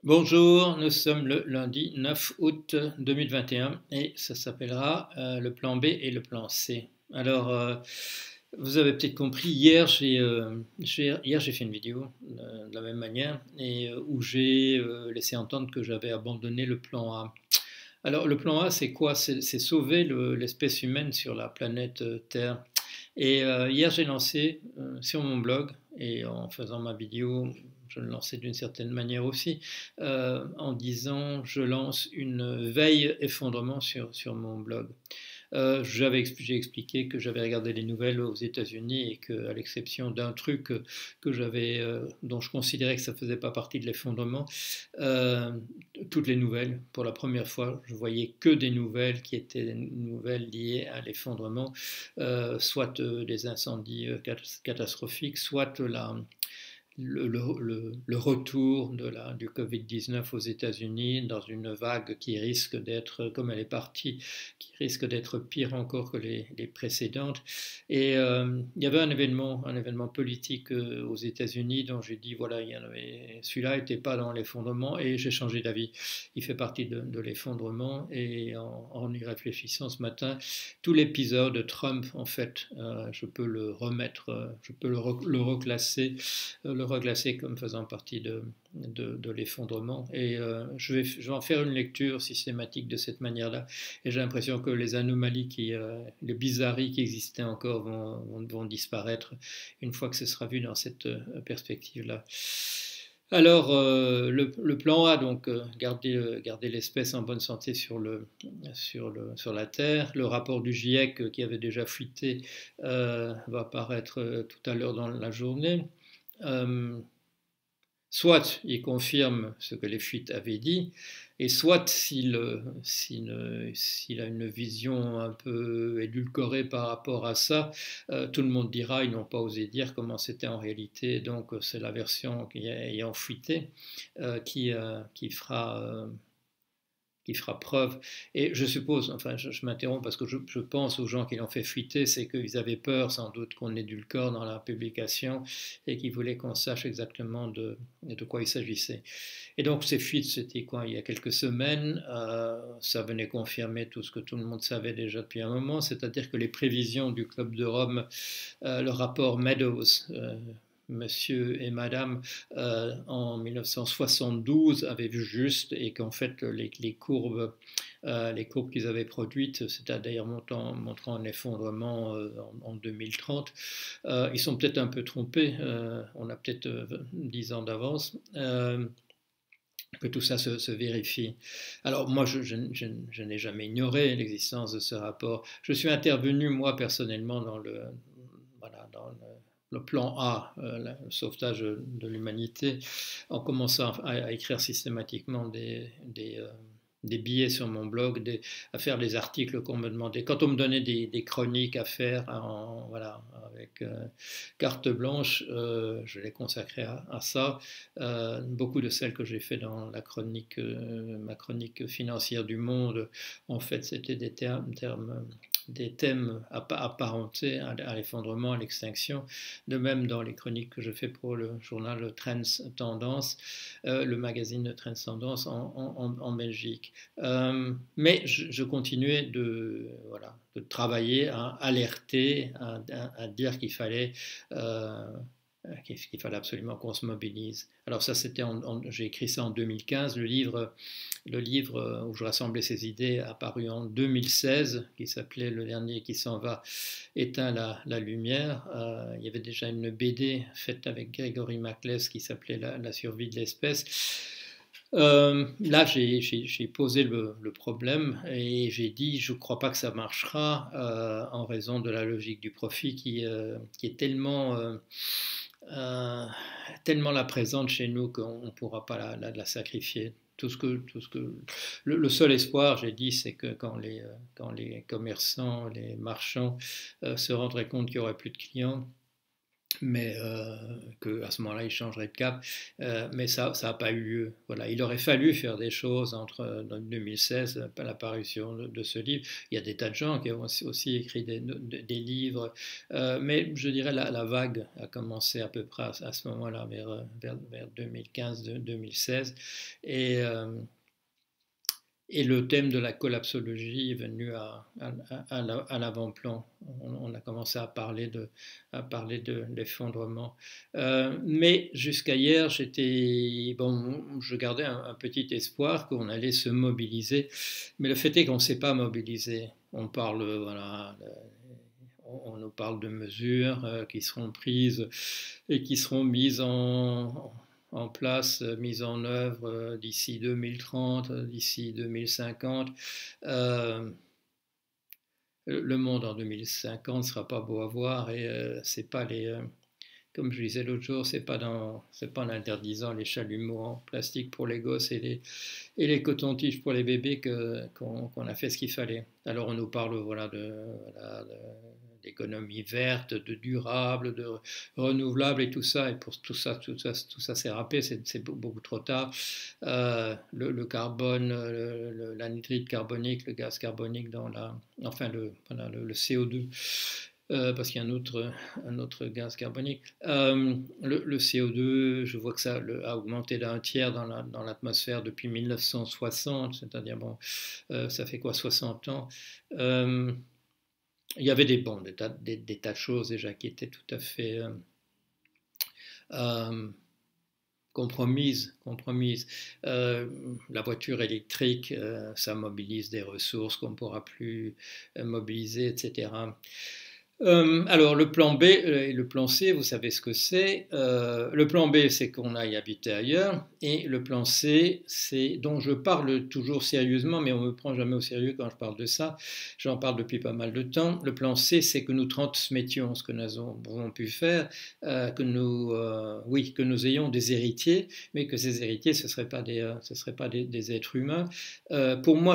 Bonjour, nous sommes le lundi 9 août 2021 et ça s'appellera le plan B et le plan C. Alors, vous avez peut-être compris, hier j'ai fait une vidéo de la même manière et où j'ai laissé entendre que j'avais abandonné le plan A. Alors, le plan A, c'est quoi? C'est sauver l'espèce humaine sur la planète Terre. Et hier, j'ai lancé sur mon blog, et en faisant ma vidéo, je le lançais d'une certaine manière aussi, en disant je lance une veille effondrement sur mon blog. J'ai expliqué que j'avais regardé les nouvelles aux États-Unis et qu'à l'exception d'un truc dont je considérais que ça ne faisait pas partie de l'effondrement, euh, toutes les nouvelles, pour la première fois, je voyais que des nouvelles qui étaient des nouvelles liées à l'effondrement, soit des incendies catastrophiques, soit le retour du Covid-19 aux États-Unis dans une vague qui risque d'être, comme elle est partie, qui risque d'être pire encore que les précédentes. Et il y avait un événement politique aux États-Unis dont j'ai dit, voilà, celui-là n'était pas dans l'effondrement et j'ai changé d'avis. Il fait partie de l'effondrement et en y réfléchissant ce matin, tout l'épisode de Trump, en fait, je peux le remettre, je peux le reclasser comme faisant partie de l'effondrement. Et je vais en faire une lecture systématique de cette manière-là. Et j'ai l'impression que les anomalies, les bizarreries qui existaient encore vont disparaître une fois que ce sera vu dans cette perspective-là. Alors, le plan A, donc, garder l'espèce en bonne santé sur la Terre. Le rapport du GIEC qui avait déjà fuité va apparaître tout à l'heure dans la journée. Euh, Soit il confirme ce que les fuites avaient dit, et soit s'il a une vision un peu édulcorée par rapport à ça, tout le monde dira ils n'ont pas osé dire comment c'était en réalité, donc c'est la version ayant fuité qui fera preuve. Et je suppose, enfin je m'interromps parce que je pense aux gens qui l'ont fait fuiter, c'est qu'ils avaient peur sans doute qu'on édulcore dans la publication et qu'ils voulaient qu'on sache exactement de quoi il s'agissait. Et donc ces fuites, c'était quoi? Il y a quelques semaines, ça venait confirmer tout ce que tout le monde savait déjà depuis un moment, c'est-à-dire que les prévisions du Club de Rome, le rapport Meadows, monsieur et madame en 1972 avaient vu juste et qu'en fait les courbes qu'ils avaient produites, c'est-à-dire montrant un effondrement en 2030, ils sont peut-être un peu trompés, on a peut-être 10 ans d'avance. Que tout ça se vérifie. Alors moi, je n'ai jamais ignoré l'existence de ce rapport. Je suis intervenu, moi, personnellement, dans le plan A, le sauvetage de l'humanité, en commençant à écrire systématiquement des billets sur mon blog, à faire des articles qu'on me demandait. Quand on me donnait des chroniques à faire, voilà, avec carte blanche, je les consacrais à ça. Beaucoup de celles que j'ai fait dans ma chronique financière du Monde, en fait, c'était des thèmes apparentés à l'effondrement, à l'extinction. De même dans les chroniques que je fais pour le journal Trends Tendance, le magazine Trends Tendance en Belgique. Mais je continuais de travailler, à alerter, à dire qu'il fallait absolument qu'on se mobilise. Alors ça, j'ai écrit ça en 2015. Le livre où je rassemblais ces idées a paru en 2016, qui s'appelait Le dernier qui s'en va éteint la lumière. Il y avait déjà une BD faite avec Gregory Maclès qui s'appelait la survie de l'espèce. Là, j'ai posé le problème et j'ai dit je ne crois pas que ça marchera en raison de la logique du profit qui est euh, tellement la présente chez nous qu'on ne pourra pas la sacrifier. Le seul espoir, j'ai dit, c'est que quand les commerçants, les marchands se rendraient compte qu'il n'y aurait plus de clients, mais qu'à ce moment-là, il changerait de cap. Mais ça n'a pas eu lieu. Voilà. Il aurait fallu faire des choses entre 2016, l'apparition de ce livre. Il y a des tas de gens qui ont aussi écrit des livres, mais je dirais la vague a commencé à peu près à ce moment-là, vers 2015-2016. Et, et le thème de la collapsologie est venu à l'avant-plan. On a commencé à parler de l'effondrement. Mais jusqu'à hier, je gardais un petit espoir qu'on allait se mobiliser. Mais le fait est qu'on ne s'est pas mobilisé. On parle, voilà, on nous parle de mesures qui seront prises et qui seront mises en place, mise en œuvre d'ici 2030, d'ici 2050. Le monde en 2050 ne sera pas beau à voir et c'est pas comme je disais l'autre jour, c'est pas en interdisant les chalumeaux en plastique pour les gosses et les cotons-tiges pour les bébés qu'on a fait ce qu'il fallait. Alors on nous parle voilà, d'économie verte, de durable, de renouvelable et tout ça. Et pour tout ça c'est râpé, c'est beaucoup trop tard. Le carbone, l'anhydride carbonique, le gaz carbonique le CO2. Parce qu'il y a un autre gaz carbonique. Le CO2, je vois que ça a augmenté d'un tiers dans l'atmosphère depuis 1960, c'est-à-dire, ça fait quoi, 60 ans. Il y avait des tas de choses déjà qui étaient tout à fait compromises. La voiture électrique, ça mobilise des ressources qu'on ne pourra plus mobiliser, etc. Alors le plan B et le plan C, vous savez ce que c'est. Le plan B, c'est qu'on aille habiter ailleurs. Et le plan C, c'est dont je parle toujours sérieusement, mais on ne me prend jamais au sérieux quand je parle de ça. J'en parle depuis pas mal de temps. Le plan C, c'est que nous transmettions ce que nous avons pu faire, que nous ayons des héritiers, mais que ces héritiers, ce ne seraient pas des êtres humains. Pour moi,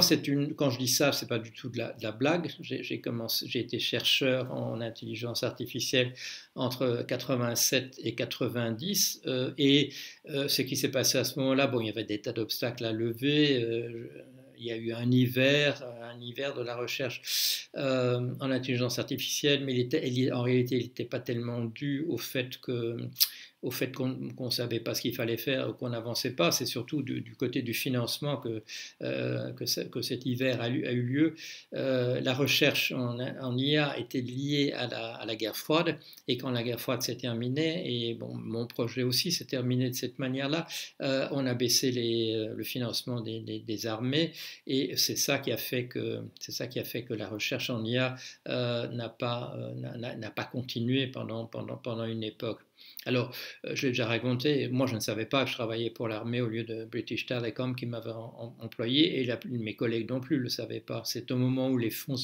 quand je dis ça, c'est pas du tout de la blague. J'ai été chercheur en intelligence artificielle entre 87 et 90 et ce qui s'est passé à ce moment-là, il y avait des tas d'obstacles à lever. Il y a eu un hiver de la recherche en intelligence artificielle, mais en réalité, il n'était pas tellement dû au fait qu'on ne savait pas ce qu'il fallait faire, qu'on n'avançait pas. C'est surtout du côté du financement que cet hiver a eu lieu. La recherche en IA était liée à la guerre froide, et quand la guerre froide s'est terminée, et mon projet aussi s'est terminé de cette manière-là, on a baissé le financement des armées, et c'est ça qui a fait que la recherche en IA n'a pas continué pendant une époque. Alors, je l'ai déjà raconté, moi je ne savais pas que je travaillais pour l'armée au lieu de British Telecom qui m'avait employé, et mes collègues non plus ne le savaient pas. C'est au moment où les fonds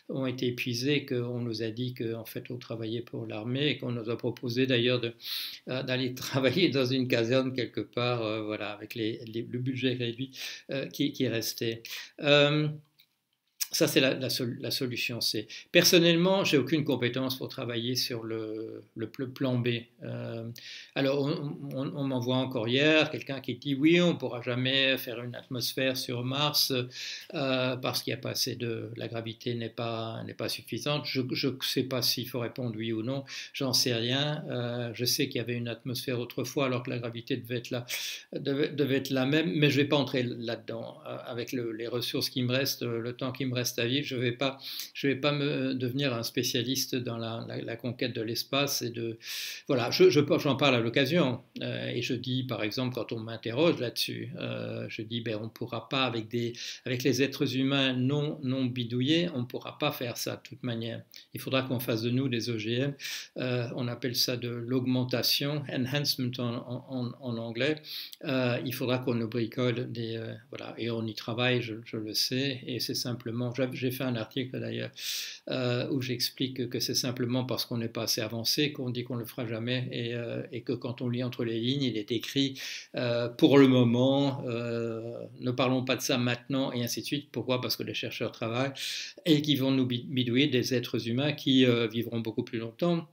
ont été épuisés qu'on nous a dit qu'en fait on travaillait pour l'armée, et qu'on nous a proposé d'ailleurs d'aller travailler dans une caserne quelque part, avec le budget réduit qui restait. Ça, c'est la solution C. Personnellement, j'ai aucune compétence pour travailler sur le plan B. Alors, on m'envoie encore hier quelqu'un qui dit oui, on ne pourra jamais faire une atmosphère sur Mars parce qu'il n'y a pas assez la gravité n'est pas suffisante. Je ne sais pas s'il faut répondre oui ou non. J'en sais rien. Je sais qu'il y avait une atmosphère autrefois alors que la gravité devait être la même, mais je ne vais pas entrer là-dedans. Avec les ressources qui me restent, le temps qui me reste à vivre, je vais pas devenir un spécialiste dans la conquête de l'espace voilà, j'en parle à l'occasion et je dis par exemple quand on m'interroge là-dessus, je dis on pourra pas avec les êtres humains non bidouillés, on pourra pas faire ça de toute manière. Il faudra qu'on fasse de nous des OGM. On appelle ça de l'augmentation, enhancement en anglais. Il faudra qu'on nous bricole voilà, et on y travaille, je le sais, et c'est simplement. J'ai fait un article d'ailleurs où j'explique que c'est simplement parce qu'on n'est pas assez avancé qu'on dit qu'on ne le fera jamais, et que quand on lit entre les lignes, il est écrit pour le moment, ne parlons pas de ça maintenant, et ainsi de suite. Pourquoi? Parce que les chercheurs travaillent et qu'ils vont nous bidouiller des êtres humains qui vivront beaucoup plus longtemps.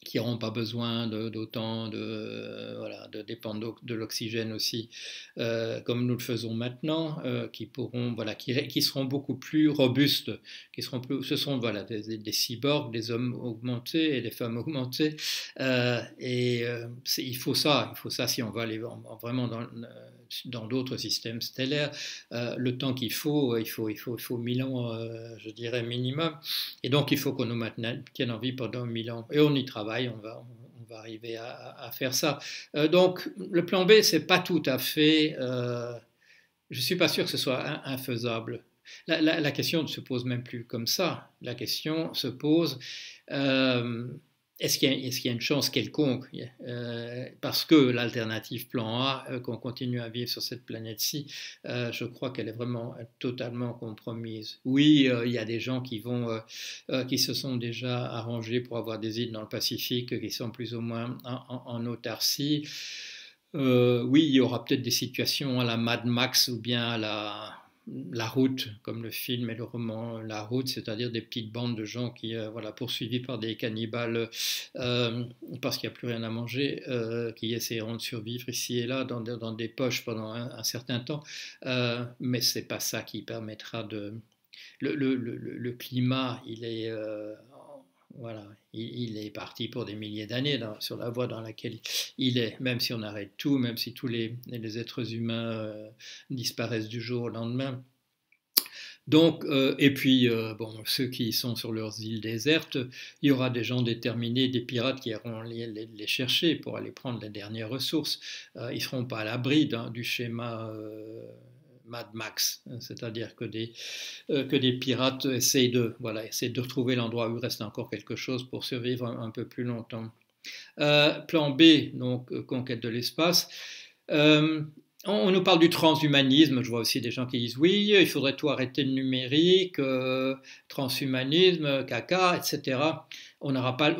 qui n'auront pas besoin d'autant voilà, de dépendre de l'oxygène aussi, comme nous le faisons maintenant, qui pourront, voilà, qui seront beaucoup plus robustes, ce sont voilà, des cyborgs, des hommes augmentés et des femmes augmentées, il faut ça si on va aller vraiment dans d'autres systèmes stellaires, le temps qu'il faut, il faut 1000 ans, je dirais minimum, et donc il faut qu'on nous maintienne en vie pendant 1000 ans, et on y travaille, on va arriver à faire ça. Donc le plan B, c'est pas tout à fait, je suis pas sûr que ce soit infaisable. La question ne se pose même plus comme ça. La question se pose, euh, est-ce qu'il y a une chance quelconque, parce que l'alternative plan A, qu'on continue à vivre sur cette planète-ci, je crois qu'elle est vraiment totalement compromise. Oui, il y a des gens qui se sont déjà arrangés pour avoir des îles dans le Pacifique qui sont plus ou moins en autarcie. Oui, il y aura peut-être des situations à la Mad Max ou bien à la route, comme le film et le roman La route, c'est-à-dire des petites bandes de gens qui, voilà, poursuivis par des cannibales parce qu'il n'y a plus rien à manger, qui essaieront de survivre ici et là dans des poches pendant un certain temps. Mais c'est pas ça qui permettra de... Le climat, il est... voilà, il est parti pour des milliers d'années sur la voie dans laquelle il est, même si on arrête tout, même si tous les êtres humains disparaissent du jour au lendemain. Donc, et puis, bon, ceux qui sont sur leurs îles désertes, il y aura des gens déterminés, des pirates qui iront les chercher pour aller prendre les dernières ressources. Ils ne seront pas à l'abri du schéma Mad Max, c'est-à-dire que des pirates essayent de retrouver l'endroit où il reste encore quelque chose pour survivre un peu plus longtemps. Plan B, donc conquête de l'espace. On nous parle du transhumanisme. Je vois aussi des gens qui disent oui, il faudrait tout arrêter le numérique, transhumanisme, caca, etc. On n'aura pas.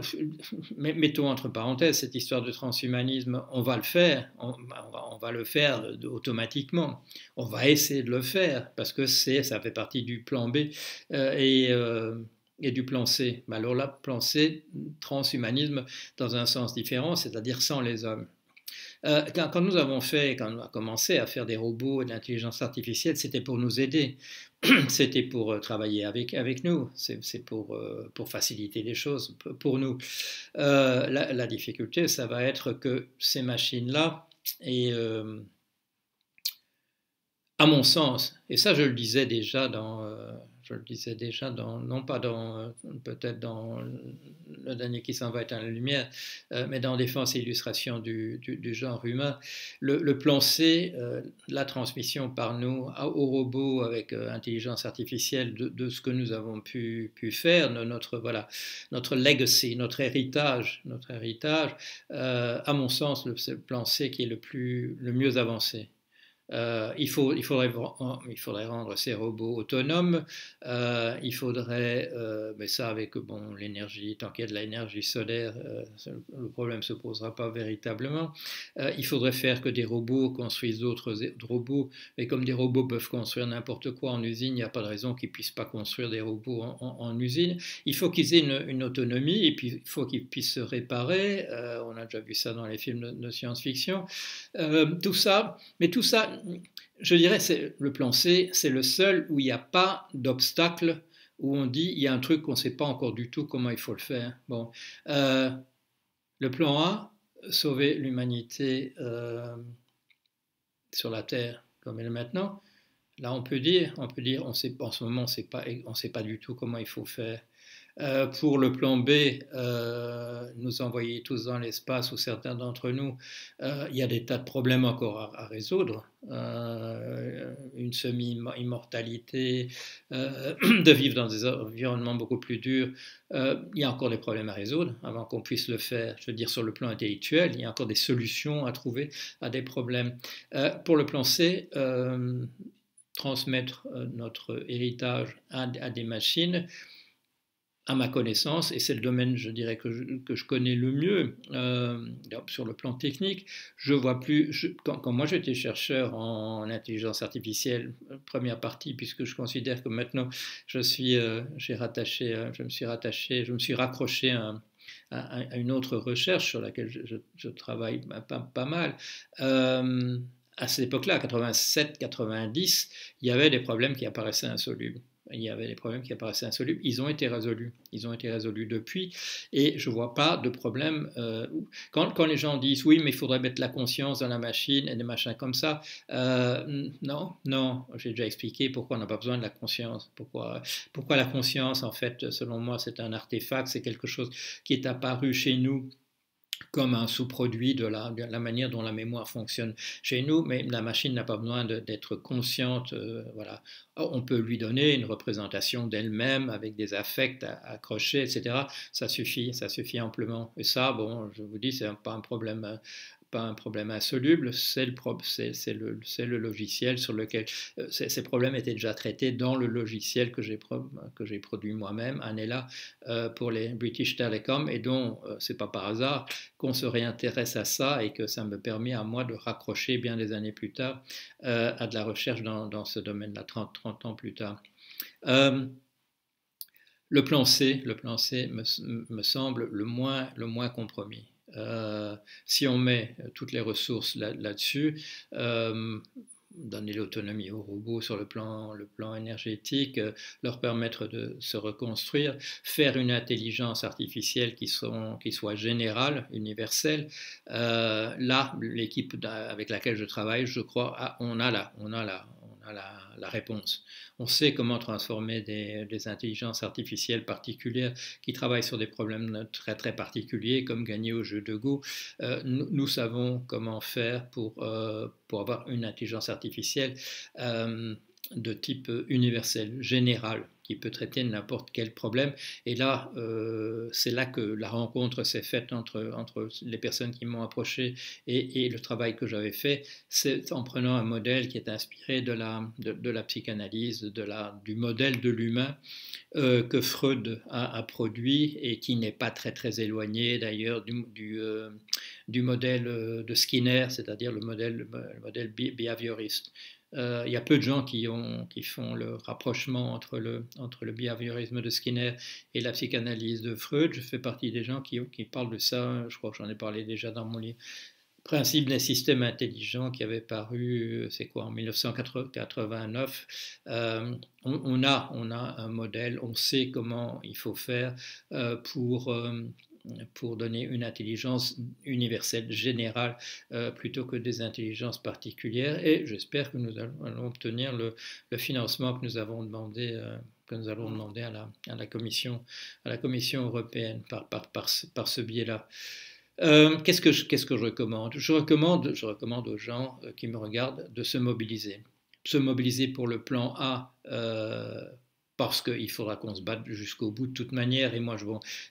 Mettons entre parenthèses cette histoire de transhumanisme. On va le faire. On va le faire automatiquement. On va essayer de le faire parce que ça fait partie du plan B et du plan C. Mais alors là, plan C, transhumanisme dans un sens différent, c'est-à-dire sans les hommes. Quand nous avons quand on a commencé à faire des robots et de l'intelligence artificielle, c'était pour nous aider, c'était pour travailler avec nous, c'est pour faciliter les choses pour nous. La difficulté, ça va être que ces machines-là, et à mon sens, et ça je le disais déjà non pas peut-être dans le dernier qui s'en va éteindre la lumière, mais dans Défense et illustration du genre humain, le plan C, la transmission par nous aux robots avec intelligence artificielle de ce que nous avons pu faire, notre legacy, notre héritage, à mon sens, c'est le plan C qui est le mieux avancé. Il faudrait rendre ces robots autonomes. Il faudrait, mais ça avec l'énergie, tant qu'il y a de l'énergie solaire, le problème ne se posera pas véritablement. Il faudrait faire que des robots construisent d'autres robots, mais comme des robots peuvent construire n'importe quoi en usine, il n'y a pas de raison qu'ils ne puissent pas construire des robots en usine. Il faut qu'ils aient une autonomie et puis il faut qu'ils puissent se réparer. On a déjà vu ça dans les films de science-fiction. Tout ça, je dirais, le plan C, c'est le seul où il n'y a pas d'obstacle, où on dit il y a un truc qu'on ne sait pas encore du tout comment il faut le faire. Bon, le plan A, sauver l'humanité sur la Terre comme elle est maintenant. Là, on peut dire, en ce moment, on ne sait pas du tout comment il faut faire. Pour le plan B, nous envoyer tous dans l'espace, ou certains d'entre nous, il y a des tas de problèmes encore à résoudre. Une semi-immortalité, de vivre dans des environnements beaucoup plus durs. Il y a encore des problèmes à résoudre avant qu'on puisse le faire. Je veux dire, sur le plan intellectuel, il y a encore des solutions à trouver à des problèmes. Pour le plan C, transmettre notre héritage à des machines, à ma connaissance, et c'est le domaine, je dirais, que je connais le mieux sur le plan technique, je vois plus, quand moi j'étais chercheur en intelligence artificielle, première partie, puisque je considère que maintenant je me suis raccroché à une autre recherche sur laquelle je travaille pas mal. À cette époque-là, 87-90, il y avait des problèmes qui apparaissaient insolubles. Il y avait des problèmes qui apparaissaient insolubles. Ils ont été résolus. Ils ont été résolus depuis. Et je ne vois pas de problème. Quand les gens disent oui, mais il faudrait mettre la conscience dans la machine et des machins comme ça, non, non. J'ai déjà expliqué pourquoi on n'a pas besoin de la conscience. Pourquoi la conscience, en fait, selon moi, c'est un artefact, c'est quelque chose qui est apparu chez nous comme un sous-produit de la manière dont la mémoire fonctionne chez nous, mais la machine n'a pas besoin d'être consciente. Voilà. On peut lui donner une représentation d'elle-même avec des affects accrochés, etc. Ça suffit amplement. Et ça, bon, je vous dis, c'est pas un problème insoluble, c'est le logiciel sur lequel ces problèmes étaient déjà traités dans le logiciel que j'ai produit moi-même, Anela, pour les British Telecom, et dont c'est pas par hasard qu'on se réintéresse à ça et que ça me permet à moi de raccrocher bien des années plus tard à de la recherche dans ce domaine-là, 30 ans plus tard. Le plan C me semble le moins compromis. Si on met toutes les ressources là-dessus, donner l'autonomie aux robots sur le plan énergétique, leur permettre de se reconstruire, faire une intelligence artificielle qui soit générale, universelle. Là, l'équipe avec laquelle je travaille, je crois, on a la réponse. On sait comment transformer des intelligences artificielles particulières qui travaillent sur des problèmes très très particuliers, comme gagner au jeu de Go. Nous savons comment faire pour avoir une intelligence artificielle de type universel, général, qui peut traiter n'importe quel problème. Et là, c'est là que la rencontre s'est faite entre les personnes qui m'ont approché et le travail que j'avais fait. C'est en prenant un modèle qui est inspiré de la psychanalyse, du modèle de l'humain que Freud a produit et qui n'est pas très très éloigné d'ailleurs du modèle de Skinner, c'est-à-dire le modèle behavioriste. Il y a peu de gens qui font le rapprochement entre le behaviorisme de Skinner et la psychanalyse de Freud. Je fais partie des gens qui parlent de ça. Je crois que j'en ai parlé déjà dans mon livre. Principe des systèmes intelligents qui avait paru, c'est quoi, en 1989. On a un modèle, on sait comment il faut faire pour donner une intelligence universelle, générale, plutôt que des intelligences particulières. Et j'espère que nous allons obtenir le financement que nous allons demander à la Commission européenne par ce biais-là. Qu'est-ce que je recommande ? Je recommande aux gens qui me regardent de se mobiliser. Se mobiliser pour le plan A, parce qu'il faudra qu'on se batte jusqu'au bout de toute manière. Et moi,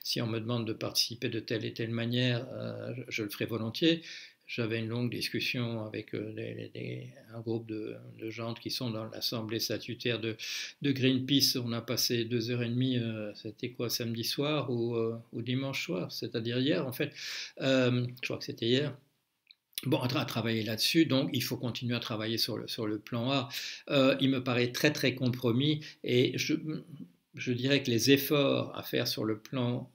si on me demande de participer de telle et telle manière, je le ferai volontiers. J'avais une longue discussion avec un groupe de gens qui sont dans l'assemblée statutaire de Greenpeace. On a passé 2h30, c'était quoi, samedi soir ou dimanche soir, c'est-à-dire hier en fait. Je crois que c'était hier. Bon, à travailler là-dessus, donc il faut continuer à travailler sur le plan A. Il me paraît très très compromis et je dirais que les efforts à faire sur le plan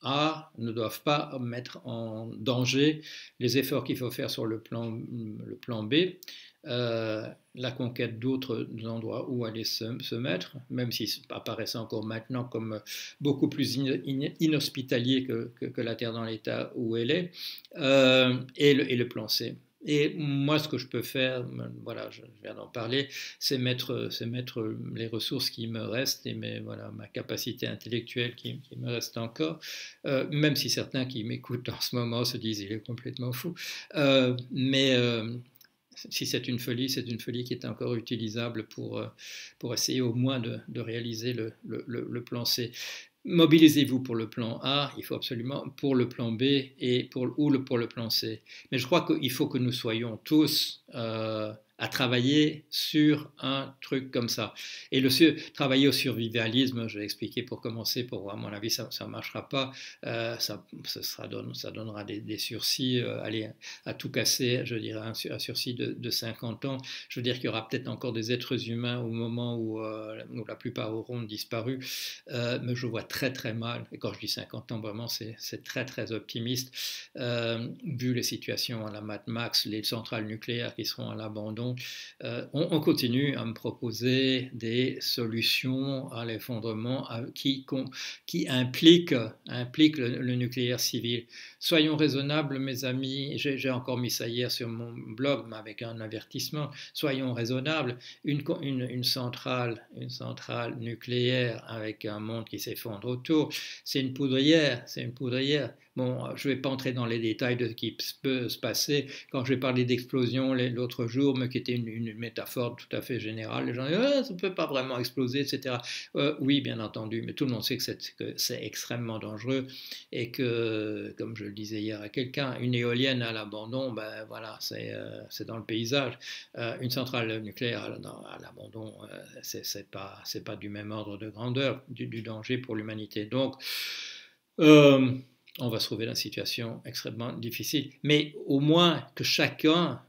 A ne doivent pas mettre en danger les efforts qu'il faut faire sur le plan B, la conquête d'autres endroits où aller se mettre, même s'ils apparaissent encore maintenant comme beaucoup plus inhospitaliers que la Terre dans l'état où elle est, et le plan C. Et moi, ce que je peux faire, voilà, je viens d'en parler, c'est mettre les ressources qui me restent et ma capacité intellectuelle qui me reste encore, même si certains qui m'écoutent en ce moment se disent il est complètement fou. Mais si c'est une folie qui est encore utilisable pour essayer au moins de réaliser le plan C. Mobilisez-vous pour le plan A, il faut absolument pour le plan B et pour le plan C. Mais je crois qu'il faut que nous soyons tous à travailler sur un truc comme ça. Et travailler au survivalisme, je vais expliquer pour commencer, à mon avis, ça ne marchera pas. Ça donnera des sursis, allez, à tout casser, je dirais un sursis de 50 ans. Je veux dire qu'il y aura peut-être encore des êtres humains au moment où la plupart auront disparu, mais je vois très très mal, et quand je dis 50 ans, vraiment, c'est très très optimiste, vu les situations à la Mad Max, les centrales nucléaires qui seront à l'abandon. On continue à me proposer des solutions à l'effondrement qui impliquent le nucléaire civil. Soyons raisonnables, mes amis. J'ai encore mis ça hier sur mon blog, mais avec un avertissement. Soyons raisonnables. Une centrale nucléaire avec un monde qui s'effondre autour, c'est une poudrière. Bon, je ne vais pas entrer dans les détails de ce qui peut se passer. Quand j'ai parlé d'explosion l'autre jour, mais qui était une métaphore tout à fait générale, les gens disent ça ne peut pas vraiment exploser, etc. Oui, bien entendu, mais tout le monde sait que c'est extrêmement dangereux et que, comme je le disais hier à quelqu'un, une éolienne à l'abandon, ben voilà, c'est dans le paysage. Une centrale nucléaire à l'abandon, c'est pas du même ordre de grandeur du danger pour l'humanité. Donc, on va se trouver dans une situation extrêmement difficile. Mais au moins que chacun,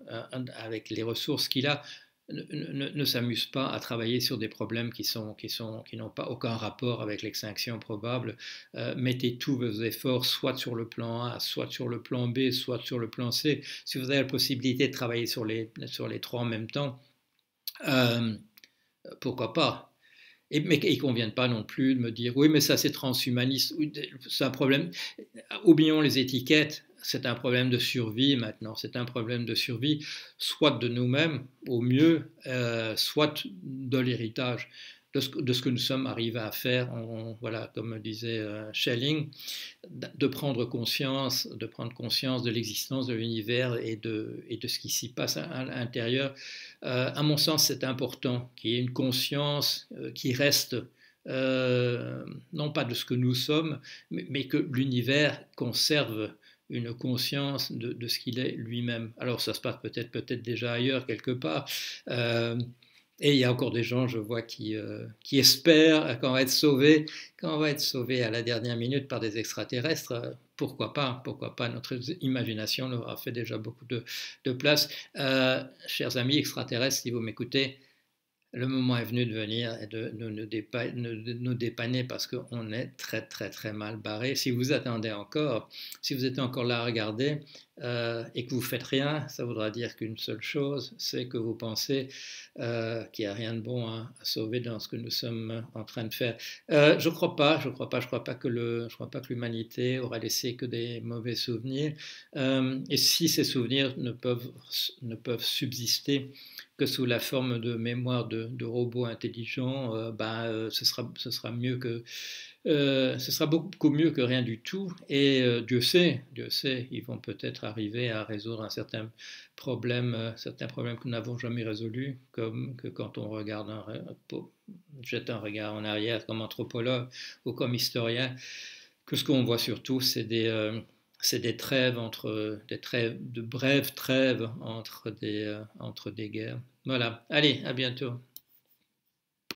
avec les ressources qu'il a, ne s'amuse pas à travailler sur des problèmes qui n'ont pas aucun rapport avec l'extinction probable. Mettez tous vos efforts soit sur le plan A, soit sur le plan B, soit sur le plan C. Si vous avez la possibilité de travailler sur les trois en même temps, pourquoi pas? Mais il ne convient pas non plus de me dire oui, mais ça c'est transhumaniste, c'est un problème. Oublions les étiquettes, c'est un problème de survie maintenant, c'est un problème de survie, soit de nous-mêmes au mieux, soit de l'héritage. De ce que nous sommes arrivés à faire, voilà, comme disait Schelling, de prendre conscience de l'existence de l'univers et de ce qui s'y passe à l'intérieur. À mon sens, c'est important qu'il y ait une conscience qui reste non pas de ce que nous sommes, mais que l'univers conserve une conscience de ce qu'il est lui-même. Alors ça se passe peut-être déjà ailleurs quelque part. Et il y a encore des gens, je vois, qui espèrent qu'on va être sauvés à la dernière minute par des extraterrestres. Pourquoi pas? Notre imagination leur a fait déjà beaucoup de place. Chers amis extraterrestres, si vous m'écoutez, le moment est venu de venir et de nous dépanner parce qu'on est très très très mal barré. Si vous attendez encore, si vous êtes encore là à regarder et que vous ne faites rien, ça voudra dire qu'une seule chose, c'est que vous pensez qu'il n'y a rien de bon à sauver dans ce que nous sommes en train de faire. Je ne crois pas que l'humanité aura laissé que des mauvais souvenirs. Et si ces souvenirs ne peuvent subsister que sous la forme de mémoire de robots intelligents, ce sera mieux que ce sera beaucoup mieux que rien du tout. Et Dieu sait, ils vont peut-être arriver à résoudre certains problèmes que nous n'avons jamais résolus, comme que quand on jette un regard en arrière comme anthropologue ou comme historien, que ce qu'on voit surtout, c'est de brèves trêves entre des guerres. Voilà, allez, à bientôt.